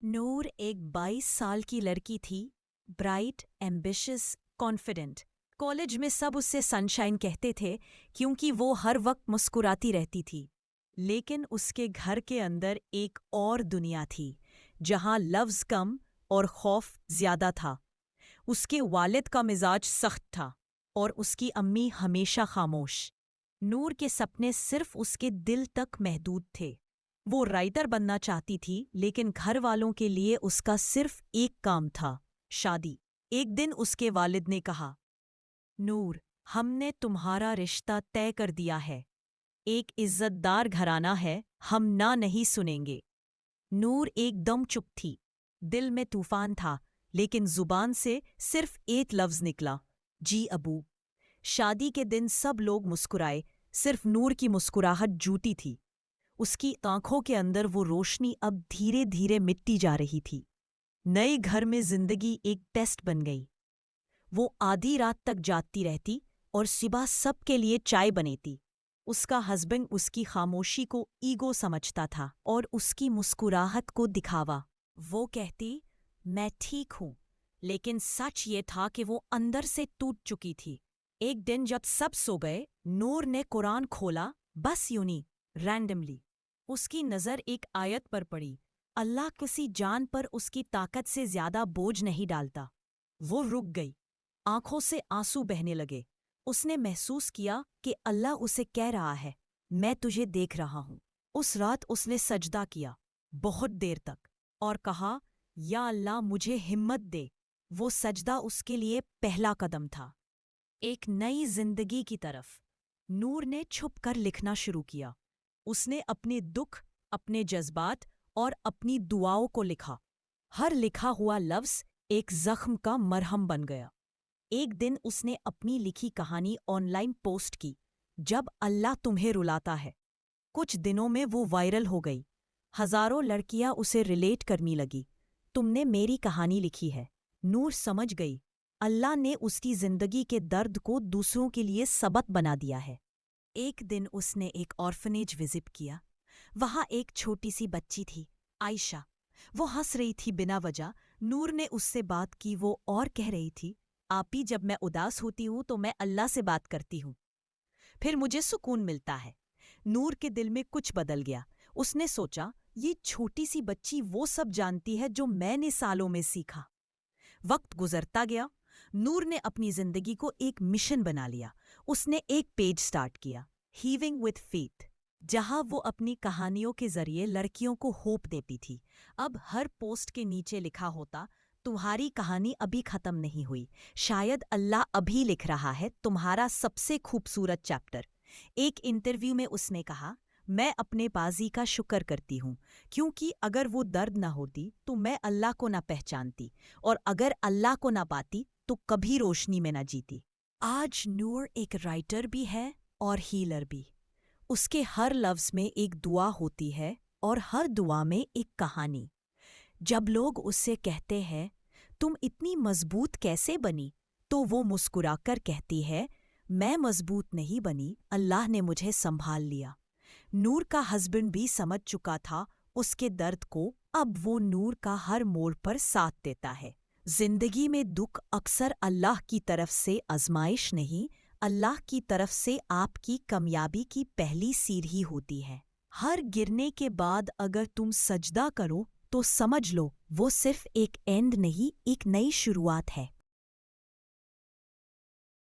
نور ایک 22 سال کی لڑکی تھی، برائٹ، ایمبیشس، کانفیڈنٹ۔ کالج میں سب اس سے سنشائن کہتے تھے کیونکہ وہ ہر وقت مسکراتی رہتی تھی۔ لیکن اس کے گھر کے اندر ایک اور دنیا تھی جہاں لفظ کم اور خوف زیادہ تھا۔ اس کے والد کا مزاج سخت تھا اور اس کی امی ہمیشہ خاموش۔ نور کے سپنے صرف اس کے دل تک محدود تھے۔ وہ رائٹر بننا چاہتی تھی لیکن گھر والوں کے لیے اس کا صرف ایک کام تھا، شادی۔ ایک دن اس کے والد نے کہا، نور، ہم نے تمہارا رشتہ طے کر دیا ہے، ایک عزت دار گھرانہ ہے، ہم نہ نہیں سنیں گے۔ نور ایک دم چپ تھی، دل میں طوفان تھا، لیکن زبان سے صرف ایک لفظ نکلا، جی ابو۔ شادی کے دن سب لوگ مسکرائے، صرف نور کی مسکراہٹ جھوٹی تھی۔ اس کی آنکھوں کے اندر وہ روشنی اب دھیرے دھیرے مٹتی جا رہی تھی۔ نئے گھر میں زندگی ایک ٹیسٹ بن گئی۔ وہ آدھی رات تک جاگتی رہتی اور صبح سب کے لیے چائے بناتی۔ اس کا ہسبینڈ اس کی خاموشی کو ایگو سمجھتا تھا اور اس کی مسکراہٹ کو دکھاوا۔ وہ کہتی، میں ٹھیک ہوں، لیکن سچ یہ تھا کہ وہ اندر سے ٹوٹ چکی تھی۔ ایک دن جب سب سو گئے، نور نے قرآن کھولا، بس یونی رینڈملی۔ اس کی نظر ایک آیت پر پڑی، اللہ کسی جان پر اس کی طاقت سے زیادہ بوجھ نہیں ڈالتا۔ وہ رک گئی، آنکھوں سے آنسو بہنے لگے۔ اس نے محسوس کیا کہ اللہ اسے کہہ رہا ہے، میں تجھے دیکھ رہا ہوں۔ اس رات اس نے سجدہ کیا، بہت دیر تک، اور کہا، یا اللہ مجھے ہمت دے۔ وہ سجدہ اس کے لیے پہلا قدم تھا، ایک نئی زندگی کی طرف۔ نور نے چھپ کر لکھنا شروع کیا۔ اس نے اپنے دکھ، اپنے جذبات اور اپنی دعاؤں کو لکھا۔ ہر لکھا ہوا لفظ ایک زخم کا مرہم بن گیا۔ ایک دن اس نے اپنی لکھی کہانی آن لائن پوسٹ کی، جب اللہ تمہیں رلاتا ہے۔ کچھ دنوں میں وہ وائرل ہو گئی۔ ہزاروں لڑکیاں اسے ریلیٹ کرنے لگی، تم نے میری کہانی لکھی ہے۔ نور سمجھ گئی، اللہ نے اس کی زندگی کے درد کو دوسروں کے لیے سبق بنا دیا ہے۔ ایک دن اس نے ایک آرفنیج وزٹ کیا۔ وہاں ایک چھوٹی سی بچی تھی، عائشہ۔ وہ ہنس رہی تھی بنا وجہ۔ نور نے اس سے بات کی، وہ اور کہہ رہی تھی، آپی جب میں اداس ہوتی ہوں تو میں اللہ سے بات کرتی ہوں، پھر مجھے سکون ملتا ہے۔ نور کے دل میں کچھ بدل گیا۔ اس نے سوچا، یہ چھوٹی سی بچی وہ سب جانتی ہے جو میں نے سالوں میں سیکھا۔ وقت گزرتا گیا، نور نے اپنی زندگی کو ایک مشن بنا لیا۔ اس نے ایک پیج سٹارٹ کیا، ہیونگ وتھ فیتھ، جہاں وہ اپنی کہانیوں کے ذریعے لڑکیوں کو ہوپ دیتی تھی۔ اب ہر پوسٹ کے نیچے لکھا ہوتا، تمہاری کہانی ابھی ختم نہیں ہوئی، شاید اللہ ابھی لکھ رہا ہے تمہارا سب سے خوبصورت چیپٹر۔ ایک انٹرویو میں اس نے کہا، میں اپنے بازی کا شکر کرتی ہوں، کیونکہ اگر وہ درد نہ ہوتی تو میں اللہ کو نہ پہچانتی، اور اگر اللہ کو نہ پاتی تو کبھی روشنی میں نہ جیتی۔ آج نور ایک رائٹر بھی ہے اور ہیلر بھی۔ اس کے ہر لفظ میں ایک دعا ہوتی ہے اور ہر دعا میں ایک کہانی۔ جب لوگ اس سے کہتے ہیں، تم اتنی مضبوط کیسے بنی، تو وہ مسکرا کر کہتی ہے، میں مضبوط نہیں بنی، اللہ نے مجھے سنبھال لیا۔ نور کا ہسبینڈ بھی سمجھ چکا تھا اس کے درد کو، اب وہ نور کا ہر موڑ پر ساتھ دیتا ہے۔ زندگی میں دکھ اکثر اللہ کی طرف سے آزمائش نہیں، اللہ کی طرف سے آپ کی کامیابی کی پہلی سیڑھی ہوتی ہے۔ ہر گرنے کے بعد اگر تم سجدہ کرو تو سمجھ لو وہ صرف ایک اینڈ نہیں، ایک نئی شروعات ہے۔